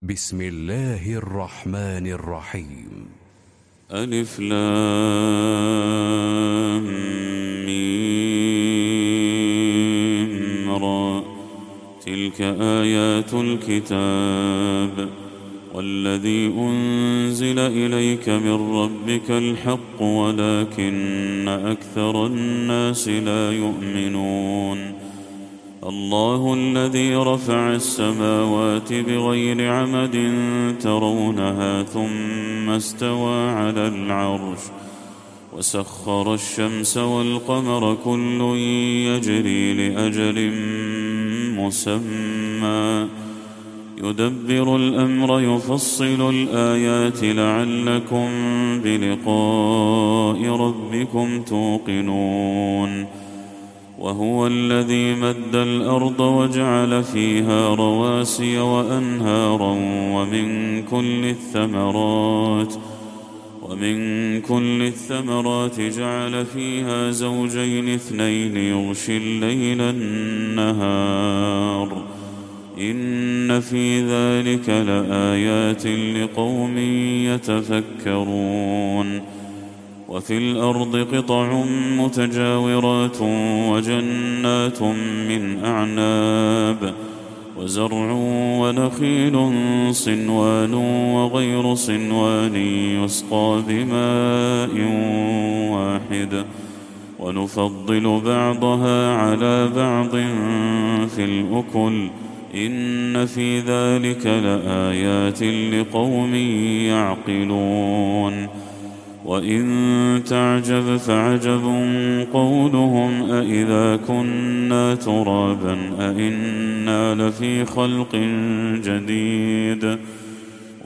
بسم الله الرحمن الرحيم. ألف لام ميم را. تلك آيات الكتاب والذي أنزل إليك من ربك الحق ولكن أكثر الناس لا يؤمنون. الله الذي رفع السماوات بغير عمد ترونها ثم استوى على العرش وسخر الشمس والقمر كل يجري لأجل مسمى يدبر الأمر يفصل الآيات لعلكم بلقاء ربكم توقنون. وهو الذي مد الأرض وجعل فيها رواسي وأنهارا ومن كل الثمرات جعل فيها زوجين اثنين يغشي الليل النهار إن في ذلك لآيات لقوم يتفكرون. وفي الأرض قطع متجاورات وجنات من أعناب وزرع ونخيل صنوان وغير صنوان يسقى بماء واحد ونفضل بعضها على بعض في الأكل إن في ذلك لآيات لقوم يعقلون. وإن تعجب فعجب قولهم أإذا كنا ترابا أإنا لفي خلق جديد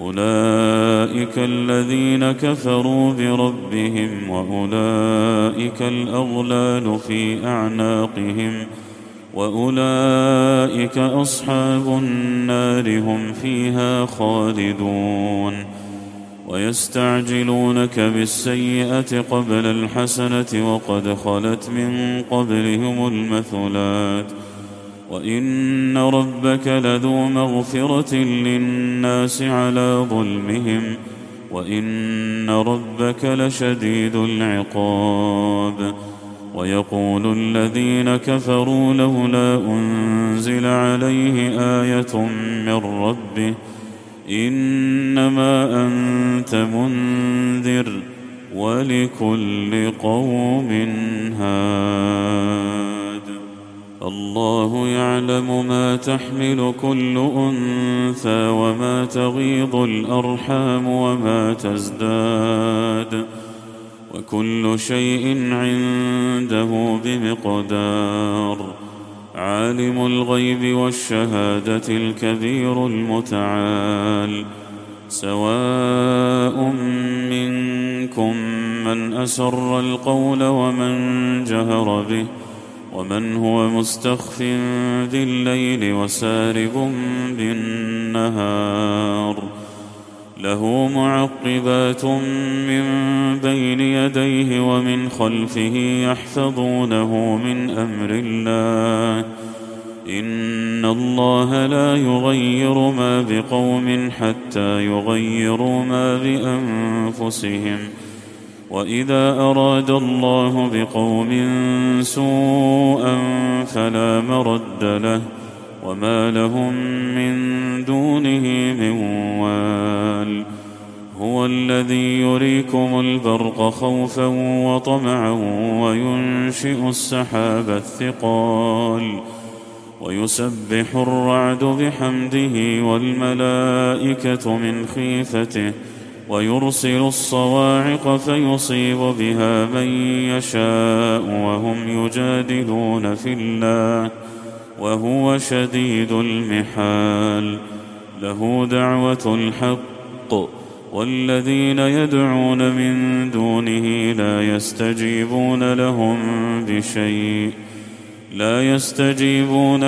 أولئك الذين كفروا بربهم وأولئك الأغلال في أعناقهم وأولئك أصحاب النار هم فيها خالدون. ويستعجلونك بالسيئة قبل الحسنة وقد خلت من قبلهم المثلات وإن ربك لذو مغفرة للناس على ظلمهم وإن ربك لشديد العقاب. ويقول الذين كفروا لولا أنزل عليه آية من ربه إنما أنت منذر ولكل قوم هاد. الله يعلم ما تحمل كل أنثى وما تغيض الأرحام وما تزداد وكل شيء عنده بمقدار. عالم الغيب والشهادة الكبير المتعال. سواء منكم من أسر القول ومن جهر به ومن هو مستخف بالليل وسارب بالنهار له معقبات من بين يديه ومن خلفه يحفظونه من أمر الله إن الله لا يغير ما بقوم حتى يغيروا ما بأنفسهم وإذا أراد الله بقوم سوءا فلا مرد له وما لهم من دونه من وال. هو الذي يريكم البرق خوفا وطمعا وينشئ السحاب الثقال ويسبح الرعد بحمده والملائكة من خيفته ويرسل الصواعق فيصيب بها من يشاء وهم يجادلون في الله وهو شديد المحال. له دعوة الحق والذين يدعون من دونه لا يستجيبون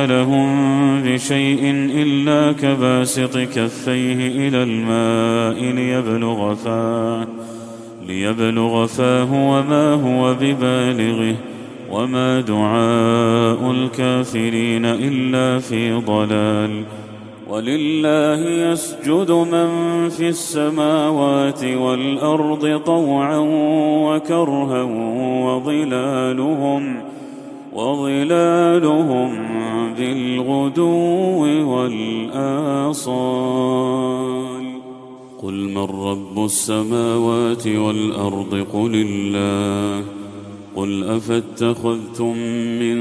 لهم بشيء إلا كباسط كفيه إلى الماء ليبلغ فاه وما هو ببالغه وما دعاء الكافرين إلا في ضلال. ولله يسجد من في السماوات والأرض طوعا وكرها وظلالهم بالغدو والآصال. قل من رب السماوات والأرض قل الله. قل أفاتخذتم من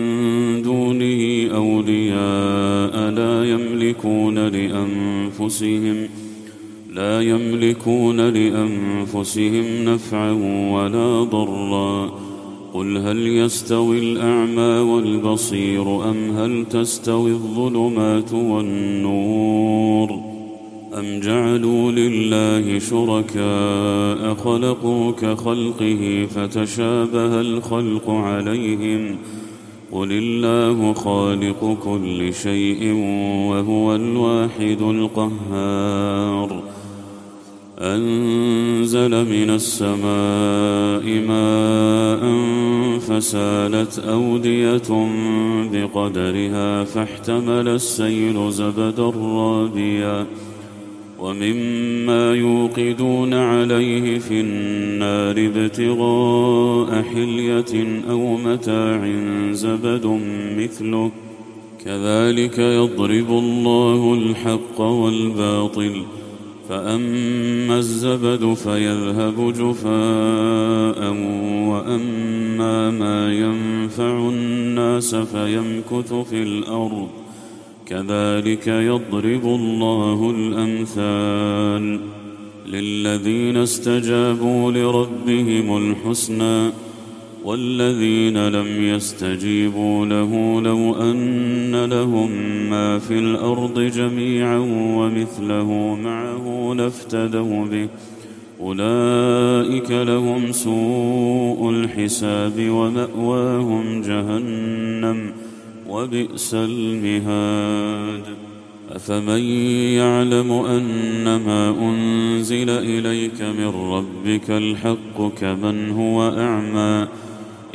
دونه أولياء لا يملكون لأنفسهم نفعا ولا ضرا. قل هل يستوي الأعمى والبصير أم هل تستوي الظلمات والنور أم جعلوا لله شركاء خلقوا كخلقه فتشابه الخلق عليهم. قل الله خالق كل شيء وهو الواحد القهار. أنزل من السماء ماء فسالت أودية بقدرها فاحتمل السيل زبدا رابيا ومما يوقدون عليه في النار ابتغاء حلية أو متاع زبد مثله كذلك يضرب الله الحق والباطل. فأما الزبد فيذهب جفاء وأما ما ينفع الناس فيمكث في الأرض كذلك يضرب الله الأمثال. للذين استجابوا لربهم الحسنى والذين لم يستجيبوا له لو أن لهم ما في الأرض جميعا ومثله معه لافتدوا به أولئك لهم سوء الحساب ومأواهم جهنم وبئس المهاد. أفمن يعلم أنما أنزل إليك من ربك الحق كمن هو أعمى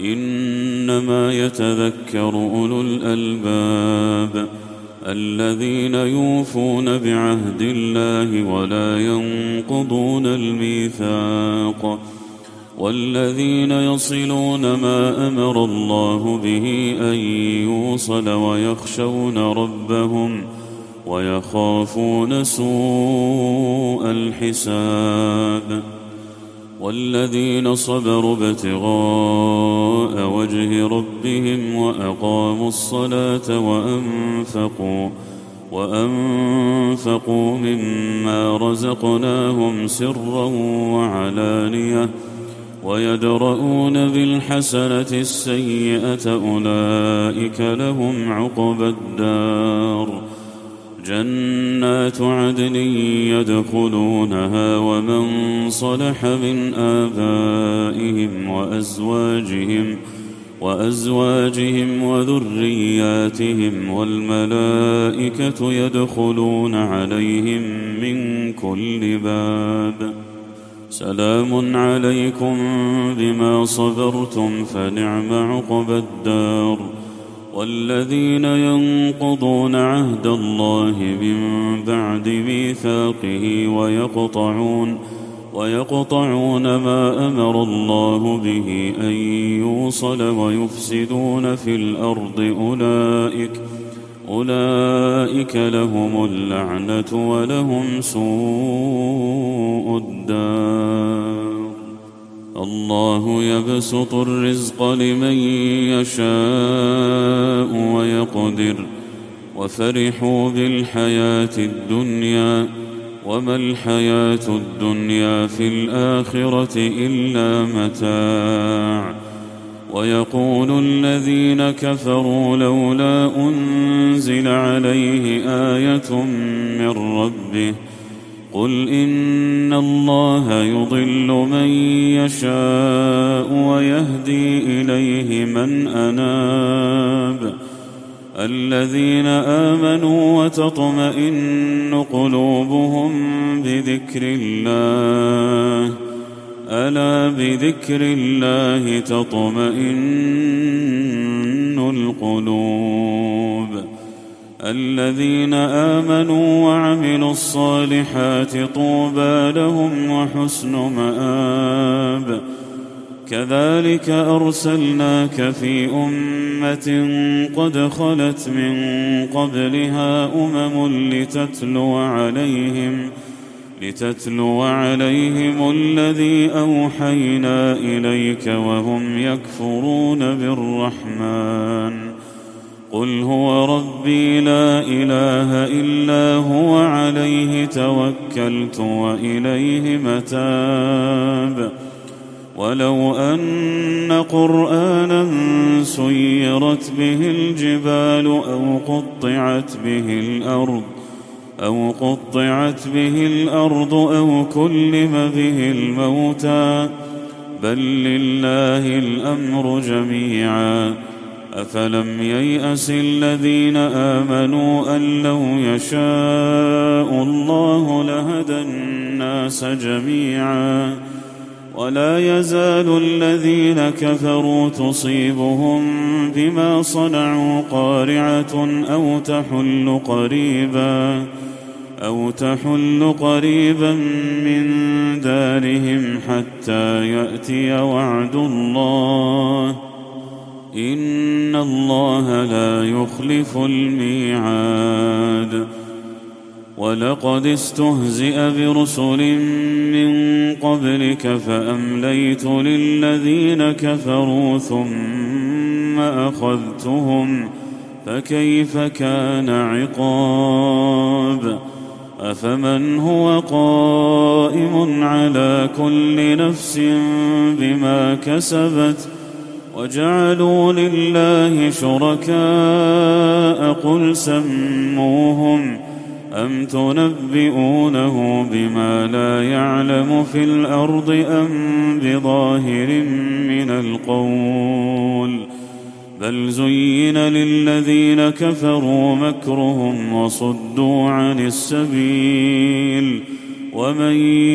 إنما يتذكر أولو الألباب الذين يوفون بعهد الله ولا ينقضون الميثاق والذين يصلون ما أمر الله به أن يوصل ويخشون ربهم ويخافون سوء الحساب. والذين صبروا ابتغاء وجه ربهم وأقاموا الصلاة وأنفقوا مما رزقناهم سرا وعلانية ويدرؤون بالحسنة السيئة أولئك لهم عقبى الدار جنات عدن يدخلونها ومن صلح من آبائهم وأزواجهم وذرياتهم والملائكة يدخلون عليهم من كل باب سلام عليكم بما صبرتم فنعم عقبى الدار. والذين ينقضون عهد الله من بعد ميثاقه ويقطعون ما أمر الله به أن يوصل ويفسدون في الأرض أولئك لهم اللعنة ولهم سوء الدار. الله يبسط الرزق لمن يشاء ويقدر وفرحوا بالحياة الدنيا وما الحياة الدنيا في الآخرة إلا متاع. ويقول الذين كفروا لولا أنزل عليه آية من ربه قل إن الله يضل من يشاء ويهدي إليه من أناب. الذين آمنوا وتطمئن قلوبهم بذكر الله ألا بذكر الله تطمئن القلوب. الذين آمنوا وعملوا الصالحات طوبى لهم وحسن مآب. كذلك أرسلناك في أمة قد خلت من قبلها لتتلو عليهم الذي أوحينا إليك وهم يكفرون بالرحمن. قل هو ربي لا إله إلا هو عليه توكلت وإليه متاب. ولو أن قرآنا سيرت به الجبال أو قطعت به الأرض أو كلم به الموتى بل لله الأمر جميعا. أفلم ييأس الذين آمنوا أن لو يشاء الله لهدى الناس جميعا. ولا يزال الذين كفروا تصيبهم بما صنعوا قارعة أو تحل قريبا من دارهم حتى يأتي وعد الله إن الله لا يخلف الميعاد. ولقد استهزئ برسل من قبلك فأمليت للذين كفروا ثم أخذتهم فكيف كان عقاب. أفمن هو قائم على كل نفس بما كسبت وجعلوا لله شركاء قل سموهم أم تنبئونه بما لا يعلم في الأرض أم بظاهر من القول بل زين للذين كفروا مكرهم وصدوا عن السبيل ومن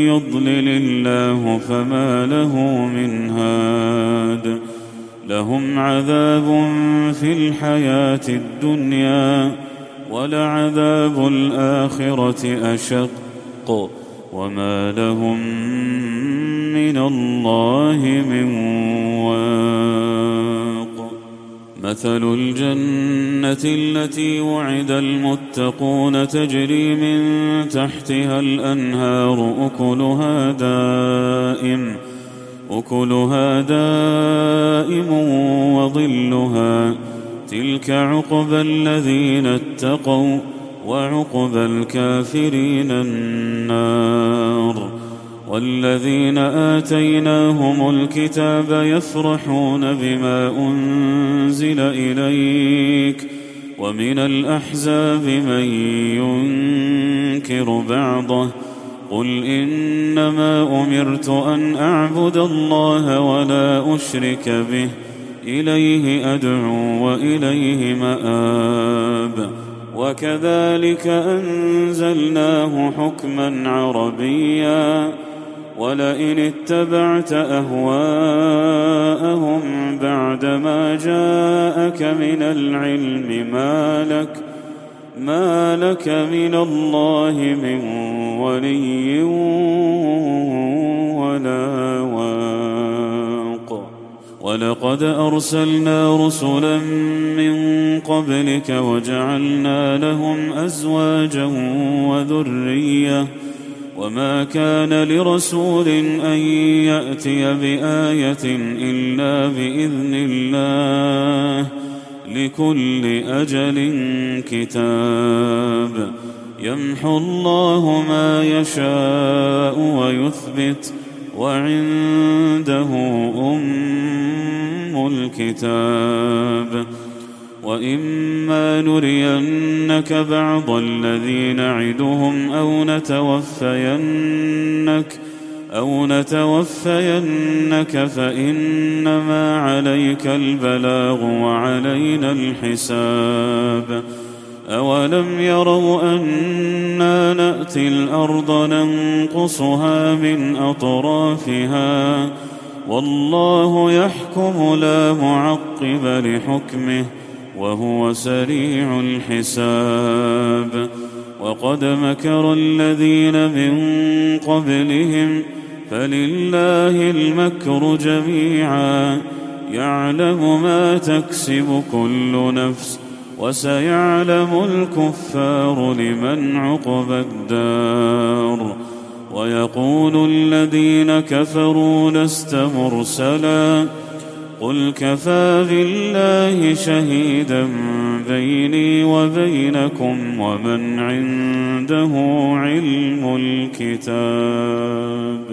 يضلل الله فما له من هاد. لهم عذاب في الحياة الدنيا ولعذاب الآخرة أشق وما لهم من الله من واق. مثل الجنة التي وعد المتقون تجري من تحتها الأنهار أكلها دائم وظلها تلك عقبى الذين اتقوا وعقبى الكافرين النار. والذين آتيناهم الكتاب يفرحون بما أنزل إليك ومن الأحزاب من ينكر بعضه قل إنما أمرت أن أعبد الله ولا أشرك به إليه أدعو وإليه مآب. وكذلك أنزلناه حكما عربيا ولئن اتبعت أهواءهم بعدما جاءك من العلم ما لك من الله من ولي ولا واق. ولقد أرسلنا رسلا من قبلك وجعلنا لهم أزواجا وذرية وما كان لرسول أن يأتي بآية إلا بإذن الله لكل أجل كتاب. يمحو الله ما يشاء ويثبت وعنده أم الكتاب. وإما نرينك بعض الذي نعدهم أو نتوفينك فإنما عليك البلاغ وعلينا الحساب. أولم يروا أنا نأتي الأرض ننقصها من أطرافها والله يحكم لا معقب لحكمه وهو سريع الحساب. وقد مكر الذين من قبلهم فلله المكر جميعا يعلم ما تكسب كل نفس وسيعلم الكفار لمن عقبى الدار. ويقول الذين كفروا لست مرسلا قل كفى بالله شهيدا بيني وبينكم ومن عنده علم الكتاب.